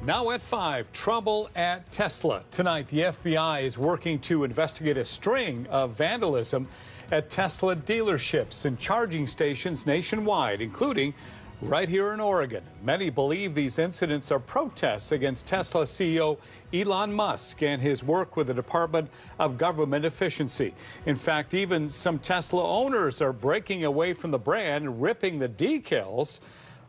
Now at 5, trouble at Tesla. Tonight, the FBI is working to investigate a string of vandalism at Tesla dealerships and charging stations nationwide, including right here in Oregon. Many believe these incidents are protests against Tesla CEO Elon Musk and his work with the Department of Government Efficiency. In fact, even some Tesla owners are breaking away from the brand and ripping the decals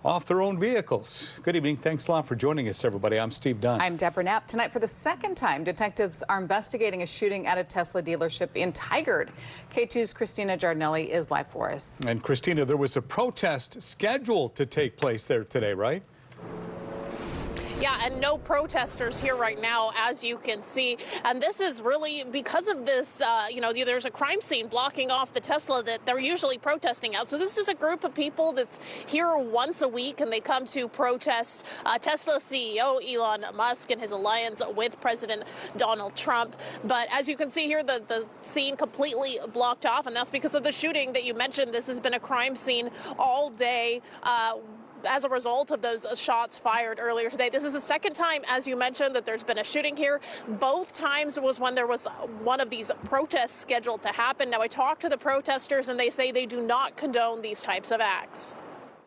off their own vehicles. Good evening. Thanks a lot for joining us, everybody. I'm Steve Dunn. I'm Deborah Knapp. Tonight, for the second time, detectives are investigating a shooting at a Tesla dealership in Tigard. K2's Christina Giardinelli is live for us. And Christina, there was a protest scheduled to take place there today, right? Yeah, and no protesters here right now, as you can see. And this is really because of this, there's a crime scene blocking off the Tesla that they're usually protesting out. So this is a group of people that's here once a week, and they come to protest Tesla CEO Elon Musk and his alliance with President Donald Trump. But as you can see here, the scene completely blocked off, and that's because of the shooting that you mentioned. This has been a crime scene all day. As a result of those shots fired earlier today. This is the second time, as you mentioned, that there's been a shooting here. Both times was when there was one of these protests scheduled to happen. Now, I talked to the protesters, and they say they do not condone these types of acts.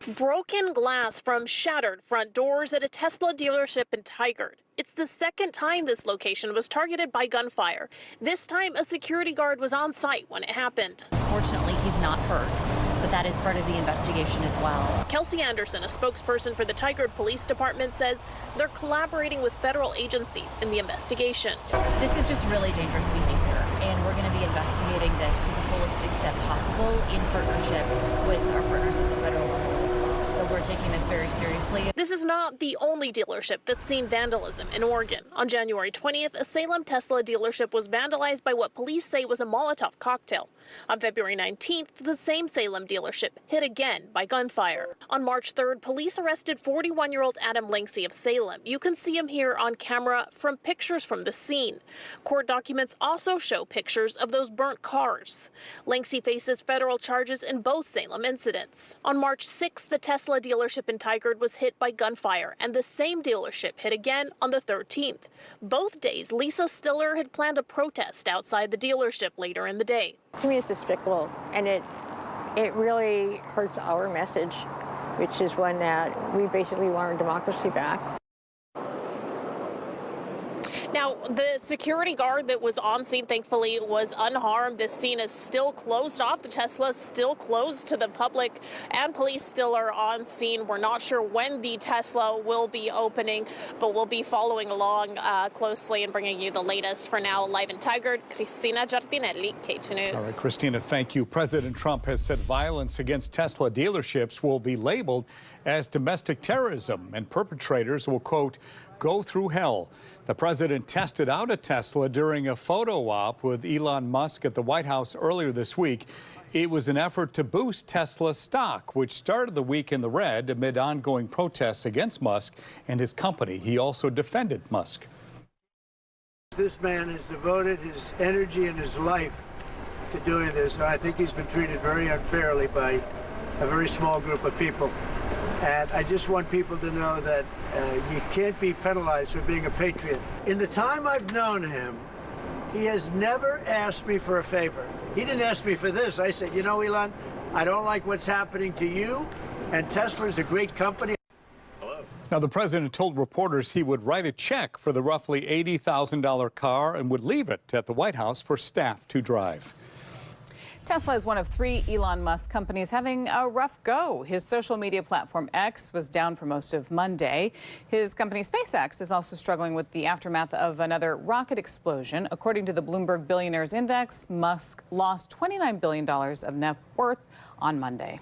Broken glass from shattered front doors at a Tesla dealership in Tigard. It's the second time this location was targeted by gunfire. This time, a security guard was on site when it happened. Fortunately, he's not hurt, but that is part of the investigation as well. Kelsey Anderson, a spokesperson for the Tigard Police Department, says they're collaborating with federal agencies in the investigation. This is just really dangerous behavior, and we're going to be investigating this to the fullest extent possible in partnership with our partners at the federal level as well. So we're taking this very seriously. This is not the only dealership that's seen vandalism in Oregon. On January 20th, a Salem Tesla dealership was vandalized by what police say was a Molotov cocktail. On February 19th, the same Salem dealership hit again by gunfire. On March 3rd, police arrested 41-year-old Adam Lanksey of Salem. You can see him here on camera from pictures from the scene. Court documents also show pictures of those burnt cars. Lanksey faces federal charges in both Salem incidents. On March 6th, the Tesla dealership in Tigard was hit by gunfire, and the same dealership hit again on the 13th. Both days, Lisa Stiller had planned a protest outside the dealership later in the day. To me, it's despicable, and it really hurts our message, which is one that we basically want our democracy back. Now, the security guard that was on scene, thankfully, was unharmed. This scene is still closed off. The Tesla is still closed to the public, and police still are on scene. We're not sure when the Tesla will be opening, but we'll be following along closely and bringing you the latest. For now, live in Tigard, Christina Giardinelli, K2 News. All right, Christina, thank you. President Trump has said violence against Tesla dealerships will be labeled as domestic terrorism, and perpetrators will, quote, go through hell. The president tested out a Tesla during a photo op with Elon Musk at the White House earlier this week. It was an effort to boost Tesla stock, which started the week in the red amid ongoing protests against Musk and his company. He also defended Musk. This man has devoted his energy and his life to doing this, and I think he's been treated very unfairly by a very small group of people. And I just want people to know that you can't be penalized for being a patriot. In the time I've known him, he has never asked me for a favor. He didn't ask me for this. I said, you know, Elon, I don't like what's happening to you, and Tesla's a great company. Now, the president told reporters he would write a check for the roughly $80,000 car and would leave it at the White House for staff to drive. Tesla is one of 3 Elon Musk companies having a rough go. His social media platform X was down for most of Monday. His company SpaceX is also struggling with the aftermath of another rocket explosion. According to the Bloomberg Billionaires Index, Musk lost $29 billion of net worth on Monday.